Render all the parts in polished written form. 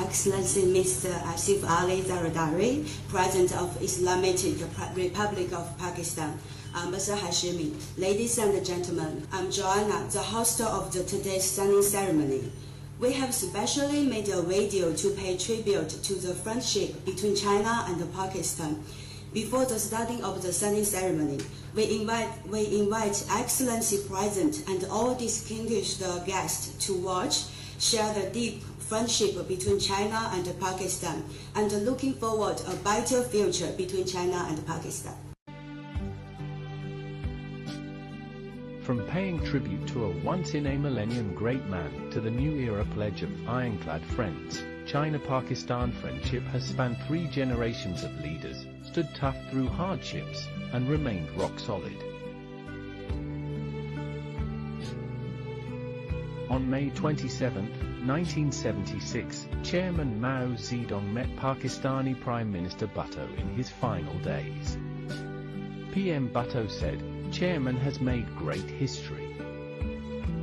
Excellency Mr. Asif Ali Zardari, President of Islamic Republic of Pakistan, Ambassador Hashimi, ladies and gentlemen, I'm Joanna, the host of today's signing ceremony. We have specially made a video to pay tribute to the friendship between China and Pakistan. Before the starting of the signing ceremony, we invite Excellency President and all distinguished guests to watch, share the deep friendship between China and Pakistan, and looking forward a brighter future between China and Pakistan. From paying tribute to a once-in-a-millennium great man to the new era pledge of ironclad friends, China-Pakistan friendship has spanned 3 generations of leaders, stood tough through hardships, and remained rock solid. On May 27, 1976, Chairman Mao Zedong met Pakistani Prime Minister Bhutto in his final days. PM Bhutto said, "Chairman has made great history."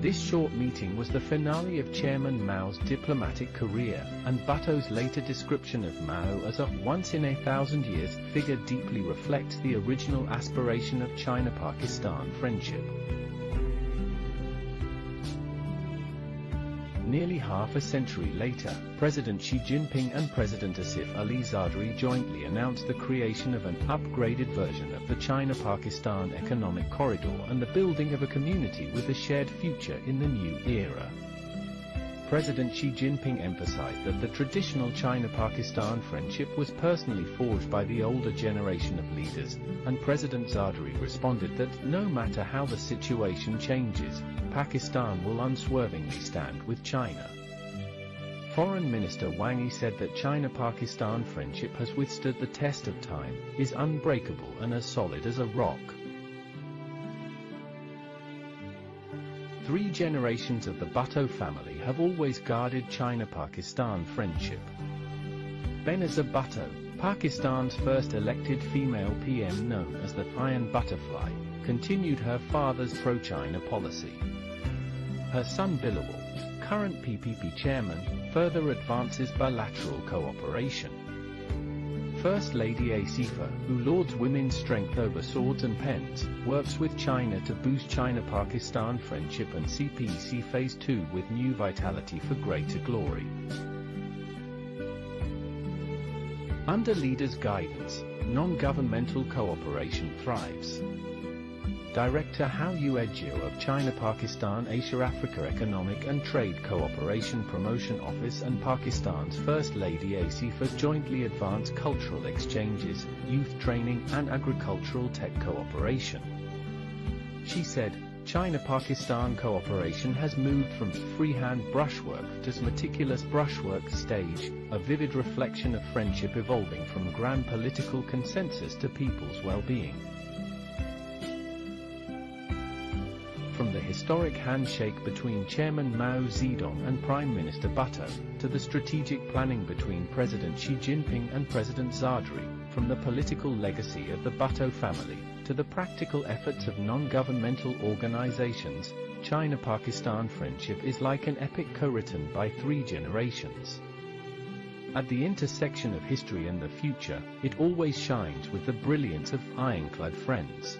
This short meeting was the finale of Chairman Mao's diplomatic career, and Bhutto's later description of Mao as a once-in-a-thousand-years figure deeply reflects the original aspiration of China-Pakistan friendship. Nearly half a century later, President Xi Jinping and President Asif Ali Zardari jointly announced the creation of an upgraded version of the China-Pakistan Economic Corridor and the building of a community with a shared future in the new era. President Xi Jinping emphasized that the traditional China-Pakistan friendship was personally forged by the older generation of leaders, and President Zardari responded that no matter how the situation changes, Pakistan will unswervingly stand with China. Foreign Minister Wang Yi said that China-Pakistan friendship has withstood the test of time, is unbreakable and as solid as a rock. 3 generations of the Bhutto family have always guarded China-Pakistan friendship. Benazir Bhutto, Pakistan's first elected female PM known as the Iron Butterfly, continued her father's pro-China policy. Her son Bilawal, current PPP chairman, further advances bilateral cooperation. First Lady Asifa, who lauds women's strength over swords and pens, works with China to boost China-Pakistan friendship and CPEC Phase 2 with new vitality for greater glory. Under leaders' guidance, non-governmental cooperation thrives. Director Hao Yuejio of China-Pakistan Asia-Africa Economic and Trade Cooperation Promotion Office and Pakistan's First Lady Asifa jointly advance cultural exchanges, youth training and agricultural tech cooperation. She said, China-Pakistan cooperation has moved from freehand brushwork to meticulous brushwork stage, a vivid reflection of friendship evolving from grand political consensus to people's well-being. From the historic handshake between Chairman Mao Zedong and Prime Minister Bhutto, to the strategic planning between President Xi Jinping and President Zardari, from the political legacy of the Bhutto family, to the practical efforts of non-governmental organizations, China-Pakistan friendship is like an epic co-written by 3 generations. At the intersection of history and the future, it always shines with the brilliance of ironclad friends.